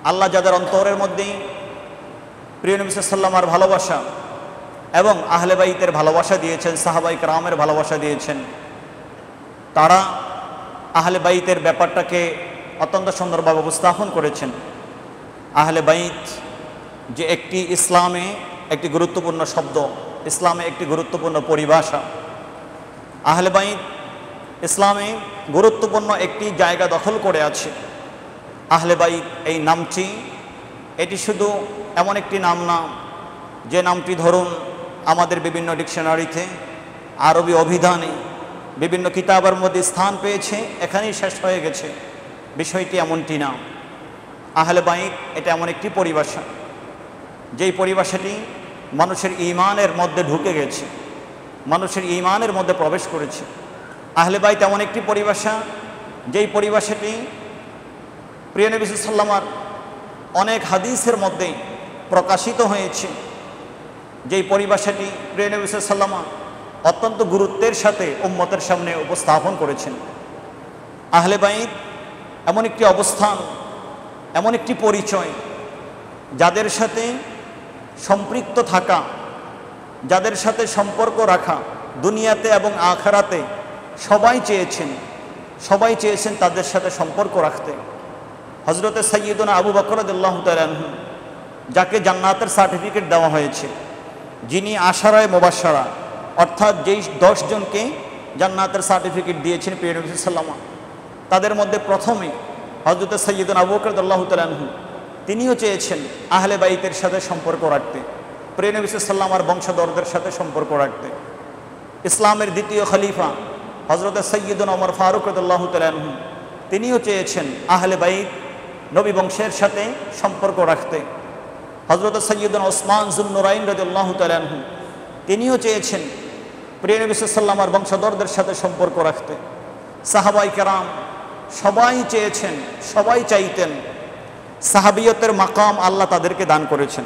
আল্লাহ যাদের অন্তরের মধ্যে প্রিয় নবী সাল্লাল্লাহু আলাইহি ওয়াসাল্লামের ভালোবাসা এবং আহলে বাইতের ভালোবাসা দিয়েছেন, সাহাবায়ে কেরামের ভালোবাসা দিয়েছেন, তারা আহলে বাইতের ব্যাপারটাকে অত্যন্ত সুন্দরভাবে উপস্থাপন করেছেন। আহলে বাইত যে একটি ইসলামে একটি গুরুত্বপূর্ণ শব্দ, ইসলামে একটি গুরুত্বপূর্ণ পরিভাষা। আহলে বাইত ইসলামে গুরুত্বপূর্ণ একটি জায়গা দখল করে আছে। আহলে বাইত এই নামটি, এটি শুধু এমন একটি নাম না যে নামটি ধরুন আমাদের বিভিন্ন ডিকশনারিতে, আরবি অভিধানে, বিভিন্ন কিতাবের মধ্যে স্থান পেয়েছে, এখানেই শেষ হয়ে গেছে। বিষয়টি এমনটি না। আহলে বাইত এটা এমন একটি পরিভাষা, যেই পরিভাষাটি মানুষের ঈমানের মধ্যে ঢুকে গেছে, মানুষের ঈমানের মধ্যে প্রবেশ করেছে। আহলে বাইত এমন একটি পরিভাষা, যেই পরিভাষাটি প্রিয় নবী সাল্লাল্লাহু আলাইহি ওয়াসাল্লামের অনেক হাদিসের মধ্যে প্রকাশিত হয়েছে। যেই পরিভাষাটি প্রিয় নবী সাল্লাল্লাহু আলাইহি ওয়াসাল্লাম অত্যন্ত গুরুত্বের সাথে উম্মতের সামনে উপস্থাপন করেছেন। আহলে বাইত এমন একটি অবস্থান, এমন একটি পরিচয়, যাদের সাথে সম্পৃক্ত থাকা, যাদের সাথে সম্পর্ক রাখা দুনিয়াতে এবং আখিরাতে সবাই চেয়েছেন তাদের সাথে সম্পর্ক রাখতে। হযরতে সাইয়্যিদুনা আবু বকর রাদিয়াল্লাহু তাআলা আনহু, যাকে জান্নাতের সার্টিফিকেট দেওয়া হয়েছে, যিনি আশারায়ে মুবাশশারা অর্থাৎ যেই 10 জনকে জান্নাতের সার্টিফিকেট দিয়েছেন প্রিয় নবী সাল্লাল্লাহু আলাইহি ওয়াসাল্লাম, তাদের মধ্যে প্রথমে হযরতে সাইয়্যিদুনা আবু বকর রাদিয়াল্লাহু তাআলা আনহু, তিনিও চেয়েছেন আহলে বাইতের সাথে সম্পর্ক রাখতে, প্রিয় নবী সাল্লাল্লাহু আলাইহি ওয়াসাল্লামের বংশধরদের সাথে সম্পর্ক রাখতে। ইসলামের দ্বিতীয় খলিফা হযরতে সাইয়্যিদুনা ওমর ফারুক রাদিয়াল্লাহু তাআলা আনহু, তিনিও চেয়েছেন আহলে বাইত নবী বংশের সাথে সম্পর্ক রাখতে। হযরতে সাইয়্যিদুনা ওসমান যুন্নুরাইন রাদিয়াল্লাহু তাআলা আনহু, তিনিও চেয়েছেন প্রিয় নবী সাল্লাল্লাহু আলাইহি ওয়াসাল্লামের বংশধরদের সাথে সম্পর্ক রাখতে। সাহাবায়ে কেরাম সবাই চেয়েছেন, সবাই চাইতেন। সাহাবিয়তের মাকাম আল্লাহ তাদেরকে দান করেছেন।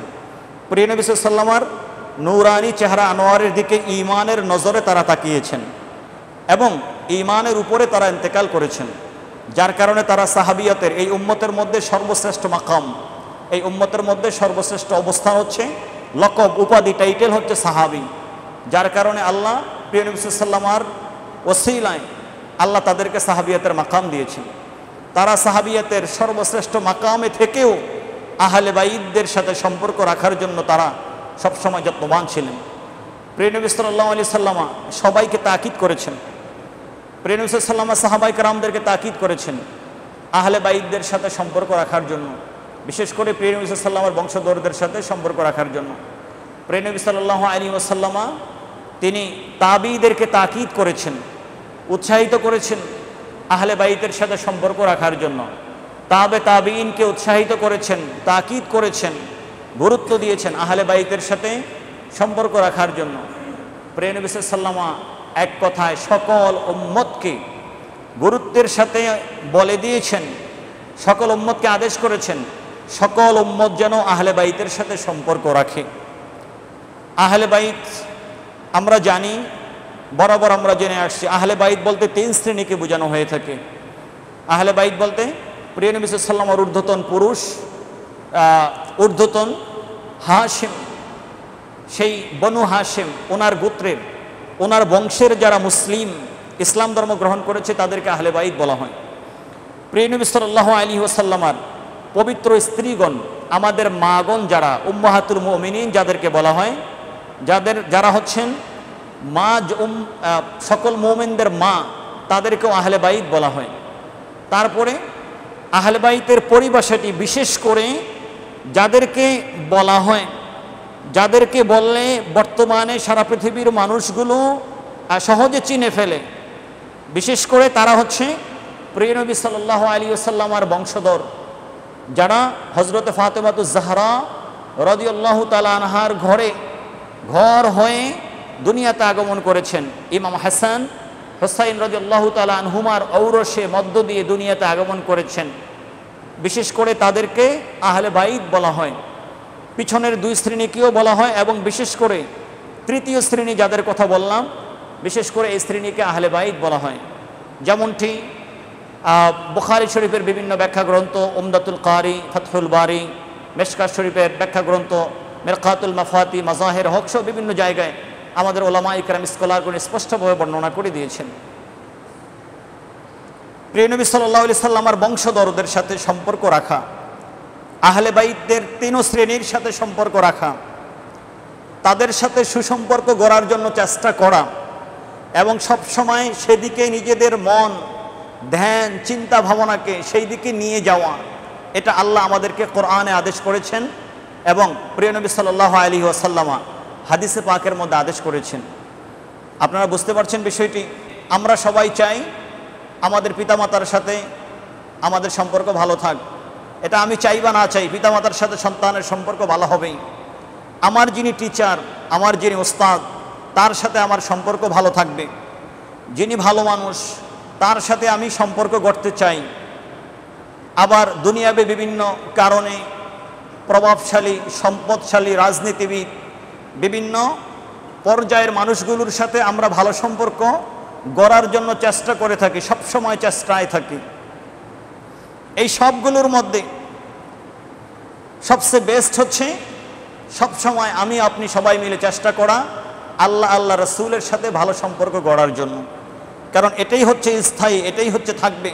প্রিয় নবী সাল্লাল্লাহু আলাইহি ওয়াসাল্লামের নূরানি চেহারা আনোয়ারের দিকে ঈমানের নজরে তারা তাকিয়েছেন এবং ঈমানের উপরে তারা ইন্তেকাল করেছেন, যার কারণে তারা সাহাবিয়তের এই উম্মতের মধ্যে সর্বশ্রেষ্ঠ মাকাম, এই উম্মতের মধ্যে সর্বশ্রেষ্ঠ অবস্থান হচ্ছে, লকব উপাধি টাইটেল হচ্ছে সাহাবী। যার কারণে আল্লাহ প্রিয় নবী সাল্লাল্লাহু আলাইহি ওয়াসাল্লামের ওসিলায় আল্লাহ তাদেরকে সাহাবিয়তের মাকাম দিয়েছেন। তারা সাহাবিয়তের সর্বশ্রেষ্ঠ মাকামে থেকেও আহলে বাইতদের সাথে সম্পর্ক রাখার জন্য তারা সবসময় যত্নবান ছিলেন। প্রিয় নবী সাল্লাল্লাহু আলাইহি ওয়াসাল্লাম সবাইকে তাকিদ করেছেন, প্রিয় নবী সাল্লাল্লাহু আলাইহি ওয়াসাল্লাম সাহাবায়ে কেরামদেরকে তাকিদ করেছেন আহলে বাইতদের সাথে সম্পর্ক রাখার জন্য, বিশেষ করে প্রিয় নবী সাল্লাল্লাহু আলাইহি ওয়াসাল্লামের বংশধরদের সাথে সম্পর্ক রাখার জন্য। প্রিয় নবী সাল্লাল্লাহু আলাইহি ওয়াসাল্লাম তিনি তাবিঈদেরকে তাকিদ করেছেন, উৎসাহিত করেছেন আহলে বাইতের সাথে সম্পর্ক রাখার জন্য। তাবিঈনকে উৎসাহিত করেছেন, তাকিদ করেছেন, গুরুত্ব দিয়েছেন আহলে বাইতের সাথে সম্পর্ক রাখার জন্য। প্রিয় নবী সাল্লাল্লাহু আলাইহি ওয়াসাল্লাম এক কথায় সকল উম্মতকে গুরুত্বের সাথে বলে দিয়েছেন, সকল উম্মতকে আদেশ করেছেন সকল উম্মত যেন আহলে বাইতের সাথে সম্পর্ক রাখে। আহলে বাইত আমরা জানি, বরাবর আমরা জেনে আসছি, আহলে বাইত বলতে 3 শ্রেণীকে বোঝানো হয়ে থাকে। আহলে বাইত বলতে প্রিয় নবী সাল্লাল্লাহু আলাইহি ওয়াসাল্লামের ঊর্ধ্বতন পুরুষ, ঊর্ধ্বতন হাশিম, সেই বনু হাশিম, ওনার গোত্রের, ওনার বংশের যারা মুসলিম ইসলাম ধর্ম গ্রহণ করেছে তাদেরকে আহলে বাইত বলা হয়। প্রিয় নবী সাল্লাল্লাহু আলাইহি ওয়াসাল্লামের পবিত্র স্ত্রীগণ, আমাদের মাগণ যারা উম্মাহাতুল মুমিনিন যাদেরকে বলা হয়, যারা হচ্ছেন মা, সকল মুমিনদের মা, তাদেরকেও আহলে বাইত বলা হয়। তারপরে আহলে বাইতের পরিভাষাটি বিশেষ করে যাদেরকে বলা হয়, যাদেরকে বললে বর্তমানে সারা পৃথিবীর মানুষগুলো সহজে চিনে ফেলে, বিশেষ করে তারা হচ্ছে প্রিয় নবী সাল্লাল্লাহু আলাইহি ওয়াসাল্লামের বংশধর, যারা হযরতে ফাতেমাতুজ জাহরা রাদিয়াল্লাহু তাআলা আনহার ঘর হয়ে দুনিয়াতে আগমন করেছেন। ইমাম হাসান হুসাইন রাদিয়াল্লাহু তাআলা আনহুমার ঔরসে মধ্য দিয়ে দুনিয়াতে আগমন করেছেন। বিশেষ করে তাদেরকে আহলে বাইত বলা হয়। পিছনের 2 শ্রেণীকেও বলা হয় এবং বিশেষ করে তৃতীয় শ্রেণী যাদের কথা বললাম, বিশেষ করে এই শ্রেণীকে আহলে বাইত বলা হয়। যেমনটি বুখারী শরীফের বিভিন্ন ব্যাখ্যা গ্রন্থ উমদাতুল কারি, ফাতহুল বারি, মেশকাত শরীফের ব্যাখ্যা গ্রন্থ, মিরকাতুল মাফাতি, মাজাহির হক সহ বিভিন্ন জায়গায় আমাদের ওলামা ইকরাম স্কলারগণ স্পষ্টভাবে বর্ণনা করে দিয়েছেন। প্রিয় নবী সাল্লাল্লাহু আলাইহি সাল্লামের বংশধরদের সাথে সম্পর্ক রাখা, আহলে বাইতদের তিন শ্রেণীর সাথে সম্পর্ক রাখা, তাদের সাথে সুসম্পর্ক গড়ার জন্য চেষ্টা করা এবং সবসময় সেদিকে নিজেদের মন, ধ্যান, চিন্তা ভাবনাকে সেই দিকে নিয়ে যাওয়া, এটা আল্লাহ আমাদেরকে কোরআনে আদেশ করেছেন এবং প্রিয় নবী সাল্লাল্লাহু আলাইহি ওয়াসাল্লাম হাদিসে পাকের মধ্যে আদেশ করেছেন। আপনারা বুঝতে পারছেন বিষয়টি। আমরা সবাই চাই আমাদের পিতামাতার সাথে আমাদের সম্পর্ক ভালো থাক। এটা আমি চাই বা না চাই, পিতামাতার সাথে সন্তানের সম্পর্ক ভালো হবেই। আমার যিনি টিচার, আমার যিনি ওস্তাদ, তার সাথে আমার সম্পর্ক ভালো থাকবে। যিনি ভালো মানুষ, তার সাথে আমি সম্পর্ক গড়তে চাই। আবার দুনিয়াবে বিভিন্ন কারণে প্রভাবশালী, সম্পদশালী রাজনীতিবিদ, বিভিন্ন পর্যায়ের মানুষগুলোর সাথে আমরা ভালো সম্পর্ক গড়ার জন্য চেষ্টা করে থাকি, সবসময় চেষ্টায় থাকি। এই সবগুলোর মধ্যে সবচেয়ে বেস্ট হচ্ছে সবসময় আমি আপনি সবাই মিলে চেষ্টা করা আল্লাহ রসুলের সাথে ভালো সম্পর্ক গড়ার জন্য, কারণ এটাই হচ্ছে স্থায়ী, এটাই হচ্ছে থাকবে।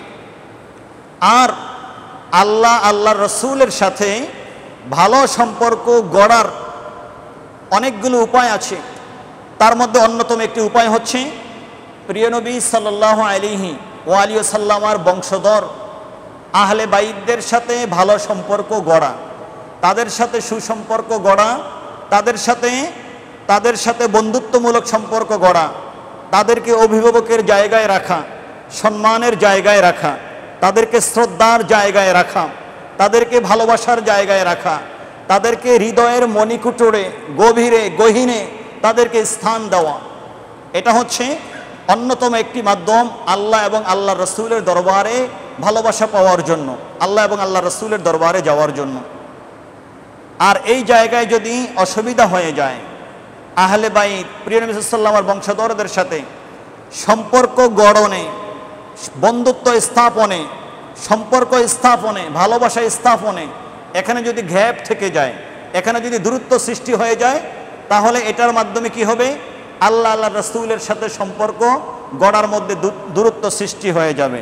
আর আল্লাহ রসুলের সাথে ভালো সম্পর্ক গড়ার অনেকগুলো উপায় আছে। তার মধ্যে অন্যতম একটি উপায় হচ্ছে প্রিয় নবী সাল্লাল্লাহু আলাইহি ওয়া আলিহি ওয়াসাল্লামের বংশধর আহলে বাইতদের সাথে ভালো সম্পর্ক গড়া, তাদের সাথে সুসম্পর্ক গড়া, তাদের সাথে বন্ধুত্বমূলক সম্পর্ক গড়া, তাদেরকে অভিভাবকের জায়গায় রাখা, সম্মানের জায়গায় রাখা, তাদেরকে শ্রদ্ধার জায়গায় রাখা, তাদেরকে ভালোবাসার জায়গায় রাখা, তাদেরকে হৃদয়ের মণিকুটরে গভীরে গহীনে তাদেরকে স্থান দেওয়া। এটা হচ্ছে অন্যতম একটি মাধ্যম আল্লাহ এবং আল্লাহ রসুলের দরবারে ভালোবাসা পাওয়ার জন্য, আল্লাহ এবং আল্লাহ রসুলের দরবারে যাওয়ার জন্য। আর এই জায়গায় যদি অসুবিধা হয়ে যায়, আহলে বাইত প্রিয় নবী সাল্লাল্লাহু আলাইহি ওয়াসাল্লামের বংশধরদের সাথে সম্পর্ক গড়নে, বন্ধুত্ব স্থাপনে, সম্পর্ক স্থাপনে, ভালোবাসা স্থাপনে এখানে যদি গ্যাপ থেকে যায়, এখানে যদি দূরত্ব সৃষ্টি হয়ে যায়, তাহলে এটার মাধ্যমে কি হবে? আল্লাহ রসুলের সাথে সম্পর্ক গড়ার মধ্যে দূরত্ব সৃষ্টি হয়ে যাবে।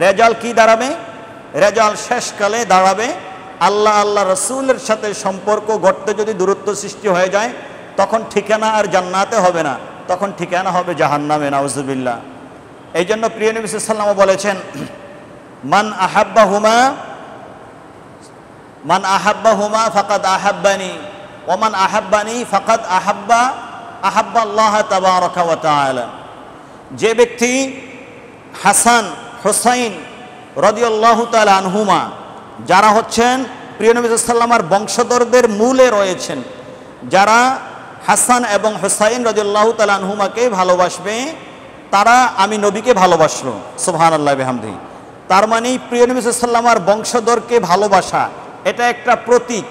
রেজাল্ট কি দাঁড়াবে? রেজাল্ট শেষকালে দাঁড়াবে আল্লাহ রসুলের সাথে সম্পর্ক গড়তে যদি দূরত্ব সৃষ্টি হয়ে যায়, তখন ঠিকানা আর জান্নাতে হবে না, তখন ঠিকানা হবে জাহান্নামে, নাউজুবিল্লাহ। এই জন্য প্রিয় নবী সাল্লাল্লাহু আলাইহি ওয়াসাল্লাম বলেছেন, মান আহাব্বাহুমা ফাকাদ আহাব্বানি ওয়া মান আহাব্বানি ফাকাদ আহাব্বা আল্লাহ তাবারাকা ওয়া তাআলা। যে ব্যক্তি হাসান, হুসাইন রাদিয়াল্লাহু তাআলা আনহুমা, যারা হচ্ছেন প্রিয় নবী সাল্লাল্লাহু আলাইহি ওয়াসাল্লামের বংশধরদের মূলে রয়েছেন, যারা হাসান এবং হুসাইন রাদিয়াল্লাহু তাআলা আনহুমাকে ভালোবাসবে, তারা আমি নবীকে ভালোবাসলো। সুবহানাল্লাহি ওয়া বিহামদিহি। তার মানে প্রিয় নবী সাল্লাল্লাহু আলাইহি ওয়াসাল্লামের বংশধরকে ভালোবাসা, এটা একটা প্রতীক,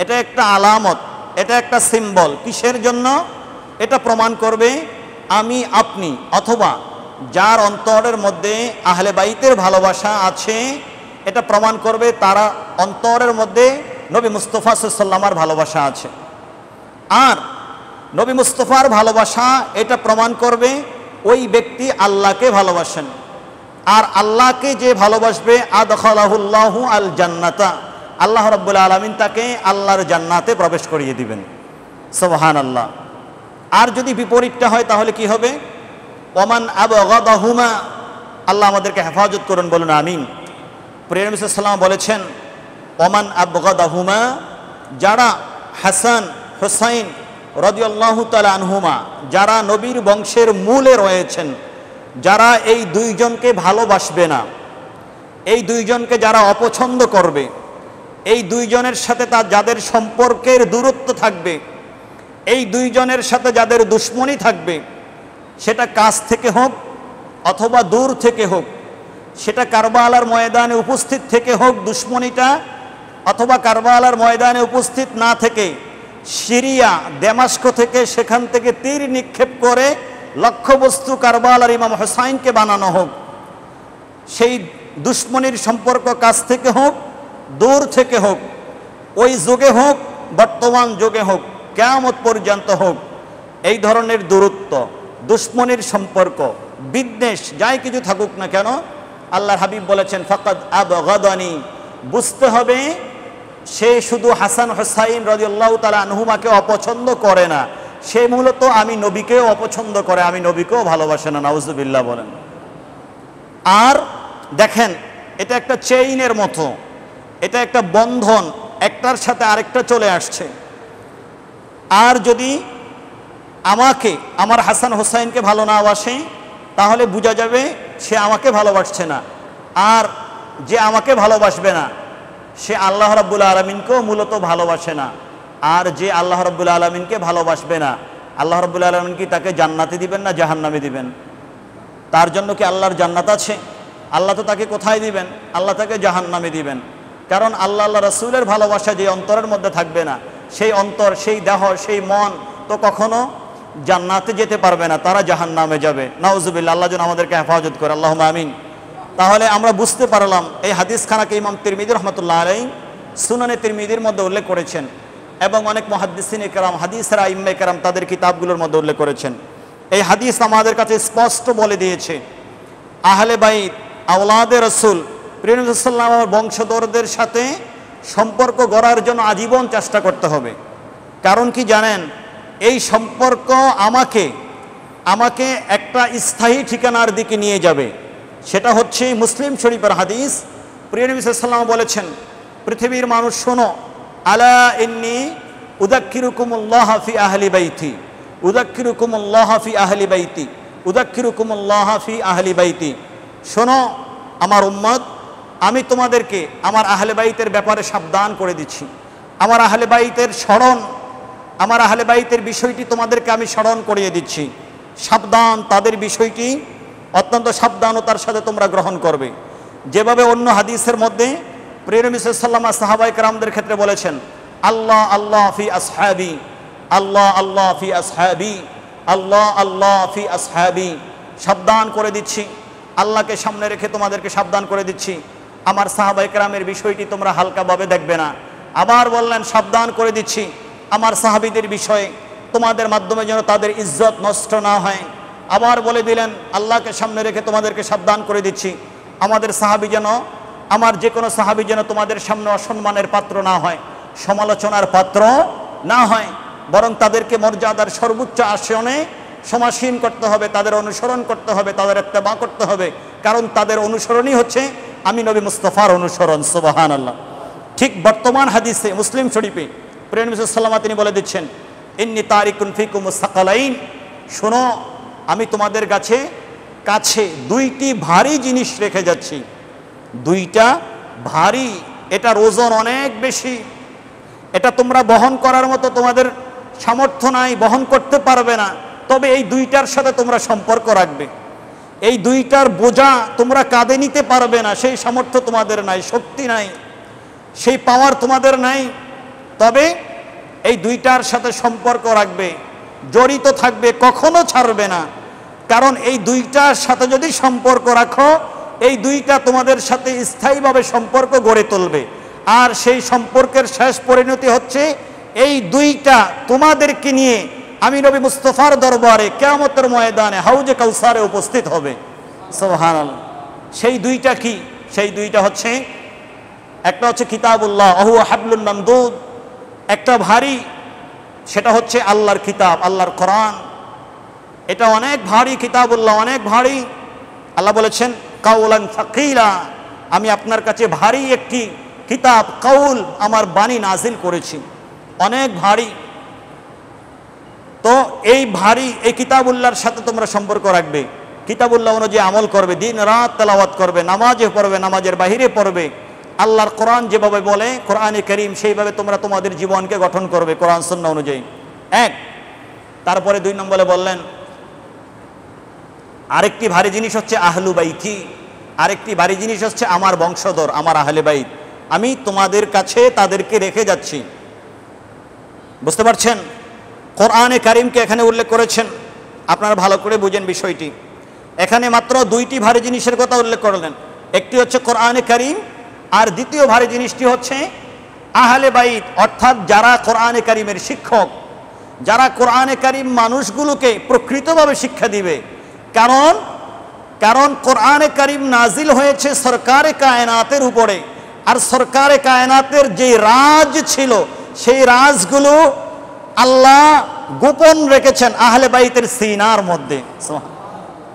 এটা একটা আলামত, এটা একটা সিম্বল। কিসের জন্য? এটা প্রমাণ করবে আমি আপনি অথবা যার অন্তরের মধ্যে আহলে বাইতের ভালোবাসা আছে, এটা প্রমাণ করবে তারা অন্তরের মধ্যে নবী মুস্তাফা সাল্লাল্লাহু আলাইহি ওয়াসাল্লামের ভালোবাসা আছে। আর নবী মুস্তাফার ভালোবাসা এটা প্রমাণ করবে ওই ব্যক্তি আল্লাহকে ভালোবাসেন। আর আল্লাহকে যে ভালোবাসবে আদখালাহুল্লাহু আল জান্নাতা, আল্লাহ রাব্বুল আলামিন তাকে আল্লাহর জান্নাতে প্রবেশ করিয়ে দিবেন। সুবহানাল্লাহ। আর যদি বিপরীতটা হয় তাহলে কি হবে? ওমান আবগাদাহুমা, আল্লাহ আমাদেরকে হেফাজত করুন, বলুন আমিন। প্রিয় নবী সাল্লাল্লাহু আলাইহি ওয়াসাল্লাম বলেছেন, ওমান আবগাদাহুমা, যারা হাসান হুসাইন রাদিয়াল্লাহু তাআলা আনহুমা, যারা নবীর বংশের মূলে রয়েছেন, যারা এই দুইজনকে ভালোবাসবে না, এই দুইজনকে যারা অপছন্দ করবে, এই দুইজনের সাথে যাদের সম্পর্কের দূরত্ব থাকবে, এই দুইজনের সাথে যাদের দুশ্মনী থাকবে, সেটা কাছ থেকে হোক অথবা দূর থেকে হোক, সেটা কারবালার ময়দানে উপস্থিত থেকে হোক দুশ্মনীটা, অথবা কারবালার ময়দানে উপস্থিত না থেকে সিরিয়া দামেস্ক থেকে সেখান থেকে তীর নিক্ষেপ করে লক্ষ্যবস্তু কারবালার ইমাম হুসাইনকে বানানো হোক, সেই দুশ্মনীর সম্পর্ক কাছ থেকে হোক দূর থেকে হোক, ওই যুগে হোক বর্তমান যুগে হোক, কিয়ামত পর্যন্ত হোক, এই ধরনের দূরত্ব, দুশ্মনীর সম্পর্ক, বিদ্বেষ যাই কিছু থাকুক না কেন, আল্লাহর হাবিব বলেছেন ফাকাদ আবগাদানি, বুঝতে হবে সে শুধু হাসান হুসাইন রাদিয়াল্লাহু তাআলা আনহুমাকে অপছন্দ করে না, সে মূলত আমি নবীকেও অপছন্দ করে, আমি নবীকেও ভালোবাসে না। নাউজুবিল্লাহ বলেন। আর দেখেন, এটা একটা চেইনের মতো, এটা একটা বন্ধন, একটার সাথে আরেকটা চলে আসছে। আর যদি আমাকে, আমার হাসান হোসাইনকে ভালো না বাসে, তাহলে বোঝা যাবে সে আমাকে ভালোবাসছে না। আর যে আমাকে ভালোবাসবে না, সে আল্লাহ রাব্বুল আলামিনকেও মূলত ভালোবাসে না। আর যে আল্লাহ রাব্বুল আলামিনকে ভালোবাসবে না, আল্লাহ রাব্বুল আলামিন কি তাকে জান্নাতে দিবেন না জাহান্নামে দিবেন? তার জন্য কি আল্লাহর জান্নাত আছে? আল্লাহ তো তাকে কোথায় দিবেন? আল্লাহ তাকে জাহান্নামে দিবেন। কারণ আল্লাহ আল্লাহ রাসূলের ভালোবাসা যে অন্তরের মধ্যে থাকবে না, সেই অন্তর, সেই দেহ, সেই মন তো কখনো জান্নাতে যেতে পারবে না, তারা জাহান্নামে যাবে। নাউজুবিল্লাহ, আল্লাহ যেন আমাদেরকে হেফাজত করে, আল্লাহুম্মা আমিন। তাহলে আমরা বুঝতে পারলাম এই হাদিস খানাকে ইমাম তিরমিজি রাহমাতুল্লাহ আলাইহি সুনানে তিরমিজির মধ্যে উল্লেখ করেছেন, এবং অনেক মুহাদ্দিসিন ইকরাম, হাদিসের আইম্মা ইকরাম তাদের কিতাবগুলোর মধ্যে উল্লেখ করেছেন। এই হাদিস আমাদের কাছে স্পষ্ট বলে দিয়েছে আহলে বাইত, আওলাদে রাসূল, প্রিয় নবী সাল্লাল্লাহু আলাইহি ওয়াসাল্লামের বংশধরদের সাথে সম্পর্ক গড়ার জন্য আজীবন চেষ্টা করতে হবে। কারণ কি জানেন, এই সম্পর্ক আমাকে একটা স্থায়ী ঠিকানার দিকে নিয়ে যাবে। সেটা হচ্ছে মুসলিম শরীফের হাদিস। প্রিয় নবী সাল্লাল্লাহু আলাইহি ওয়াসাল্লাম বলেছেন, পৃথিবীর মানুষ শোনো, আলা ইন্নী উযাক্কিরুকুমুল্লাহ ফি আহলি বাইতি, উযাক্কিরুকুমুল্লাহ ফি আহলি বাইতি, উযাক্কিরুকুমুল্লাহ ফি আহলি বাইতি। শোনো আমার উম্মত, আমি তোমাদেরকে আমার আহলে বাইতের ব্যাপারে সাবধান করে দিচ্ছি। আমার আহলে বাইতের স্মরণ, আমার আহলে বাইতের বিষয়টি তোমাদেরকে আমি স্মরণ করিয়ে দিচ্ছি। সাবধান, তাদের বিষয়টি অত্যন্ত সাবধানতার সাথে তোমরা গ্রহণ করবে। যেভাবে অন্য হাদিসের মধ্যে প্রিয় নবী সাল্লাল্লাহু আলাইহি ওয়াসাল্লাম সাহাবায়ে কেরামদের ক্ষেত্রে বলেছেন, আল্লাহ আল্লাহ ফি আসহাবি, আল্লাহ আল্লাহ ফি আসহাবি, আল্লাহ আল্লাহ ফি আসহাবি। সাবধান করে দিচ্ছি, আল্লাহকে সামনে রেখে তোমাদেরকে সাবধান করে দিচ্ছি, আমার সাহাবায়ে কেরামের বিষয়টি তোমরা হালকাভাবে দেখবে না। আবার বললেন, সাবধান করে দিচ্ছি আমার সাহাবীদের বিষয়ে, তোমাদের মাধ্যমে যেন তাদের ইজ্জত নষ্ট না হয়। আবার বলে দিলেন, আল্লাহকে সামনে রেখে তোমাদেরকে সাবধান করে দিচ্ছি, আমাদের সাহাবী যেন, আমার যে কোনো সাহাবী যেন তোমাদের সামনে অসম্মানের পাত্র না হয়, সমালোচনার পাত্র না হয়, বরং তাদেরকে মর্যাদার সর্বোচ্চ আসনে সমাসীন করতে হবে, তাদের অনুসরণ করতে হবে, তাদের ইত্তেবা করতে হবে। কারণ তাদের অনুসরণই হচ্ছে আমি নবী মুস্তাফার অনুসরণ। সুবহানাল্লাহ। ঠিক বর্তমান হাদিসে মুসলিম শরীফে প্রিয় নবী সাল্লাল্লাহু আলাইহি ওয়াসাল্লাম তিনি বলে দিচ্ছেন, ইন্নী তারিকুন ফিকুমুস সাকালাইন, শোনো আমি তোমাদের কাছে দুইটি ভারী জিনিস রেখে যাচ্ছি। দুইটা ভারী, এটার ওজন অনেক বেশি, এটা তোমরা বহন করার মতো তোমাদের সামর্থ্য নাই, বহন করতে পারবে না। তবে এই দুইটার সাথে তোমরা সম্পর্ক রাখবে। এই দুইটার বোঝা তোমরা কাঁধে নিতে পারবে না, সেই সামর্থ্য তোমাদের নাই, শক্তি নাই, সেই পাওয়ার তোমাদের নাই। তবে এই দুইটার সাথে সম্পর্ক রাখবে, জড়িত থাকবে, কখনো ছাড়বে না। কারণ এই দুইটার সাথে যদি সম্পর্ক রাখো, এই দুইটা তোমাদের সাথে স্থায়ীভাবে সম্পর্ক গড়ে তুলবে। আর সেই সম্পর্কের শেষ পরিণতি হচ্ছে এই দুইটা তোমাদেরকে নিয়ে আমি নবী মুস্তাফার দরবারে কিয়ামতের ময়দানে হাউজে কাউসারে উপস্থিত হবে। সুবহানাল্লাহ। সেই দুইটা কি? সেই দুইটা হচ্ছে, একটা হচ্ছে কিতাবুল্লাহ ওয়া হুয়া হাবলুন মামদুদ, একটা ভারী, সেটা হচ্ছে আল্লাহর কিতাব, আল্লাহর কোরআন। এটা অনেক ভারী, কিতাবুল্লাহ অনেক ভারী। আল্লাহ বলেছেন কাউলান সাকিলা, আমি আপনার কাছে ভারী একটি কিতাব, কাউল আমার বাণী নাজিল করেছি, অনেক ভারী। তো এই ভারী এই কিতাবুল্লাহর সাথে তোমরা সম্পর্ক রাখবে, কিতাবুল্লাহ অনুযায়ী আমল করবে, দিন রাত তেলাওয়াত করবে, নামাজে পড়বে, নামাজের বাহিরে পড়বে। আল্লাহর কোরআন যেভাবে বলে, কোরআনে কারীম, সেইভাবে তোমরা তোমাদের জীবনকে গঠন করবে কোরআন সুন্নাহ অনুযায়ী। এক, তারপরে 2 নম্বরে বললেন আরেকটি ভারী জিনিস হচ্ছে আহলু বাইতি, আরেকটি ভারী জিনিস হচ্ছে আমার বংশধর, আমার আহলে বাইত। আমি তোমাদের কাছে তাদেরকে রেখে যাচ্ছি। বুঝতে পারছেন? কোরআনে কারীমকে এখানে উল্লেখ করেছেন, আপনারা ভালো করে বুঝেন বিষয়টি। এখানে মাত্র 2টি ভারী জিনিসের কথা উল্লেখ করলেন। একটি হচ্ছে কোরআনে কারীম, আর দ্বিতীয় ভারী জিনিসটি হচ্ছে আহলে বাইত, অর্থাৎ যারা কোরআনে কারীমের শিক্ষক, যারা কোরআনে কারীম মানুষগুলোকে প্রকৃতভাবে শিক্ষা দিবে। কারণ কোরআনে কারীম নাজিল হয়েছে সরকারে কায়নাতের উপরে, আর সরকারে কায়নাতের যে রাজ ছিল সেই রাজগুলো আল্লাহ গোপন রেখেছেন আহলে বাইতের সিনার মধ্যে।